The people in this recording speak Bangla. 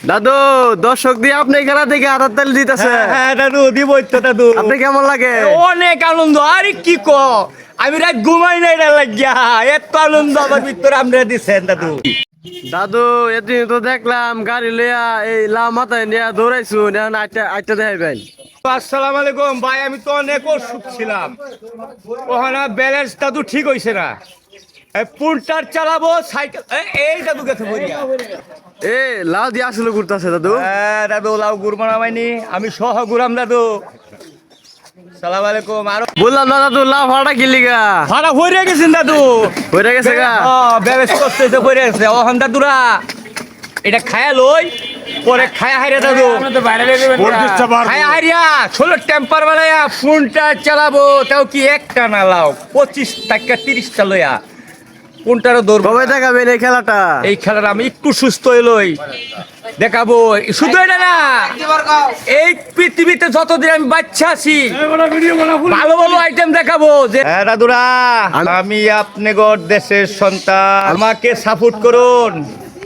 দাদু, দর্শক দিয়ে আপনি খেলা থেকে হাতের তালি দিতেছে। হ্যাঁ দাদু দিবই তো দাদু। আপনি কেমন লাগে? অনেক আনন্দ। আরে কি ক, আমি রাত ঘুমাই নাই না লাগিয়া, এত আনন্দ আমার ভিতরে আমরা দিচ্ছেন দাদু। দাদু, এদিন তো দেখলাম গাড়ি লইয়া এই লাউ মাথায় নিয়ে দৌড়াইছু, এখন আটটা আটটা দেখাইবেন। আসসালামু আলাইকুম ভাই, আমি তো অনেক অসুখ ছিলাম, ওখানে ব্যালেন্স দাদু ঠিক হইছে না। পুলটার চালাবো সাইকেল, এই দাদু গেছে বইয়া। এ লাউ দিয়ে আসলে ঘুরতেছে দাদু। হ্যাঁ দাদু, লাউ গুড় বানাবাইনি, আমি সহ গুড়াম দাদু। সালাম আলাইকুম। আরো বললাম না দাদু, লাউ ভাড়া কি লিগা ভাড়া হয়ে গেছেন দাদু, হয়ে গেছে গা। ব্যবস্থা করতেছে পড়ে আছে ওখান দাদুরা। এটা খায়া লই, পরে খায়া হাইরা দাদু, খায়া হাইরিয়া ষোলো টেম্পার বানাইয়া ফোনটা চালাবো। তাও কি একটা না লাও 25 টাকা 30টা লইয়া কোনটারও দৌড়। কবে দেখাবেন এই খেলাটা? এই খেলার আমি একটু সুস্থ হইলই দেখাবো। শুধু এটা না, এই পৃথিবীতে যতদিন আমি বাচ্চা আছি ভালো ভালো আইটেম দেখাবো। যে দাদুরা, আমি আপনাদের দেশের সন্তান, আমাকে সাপোর্ট করুন।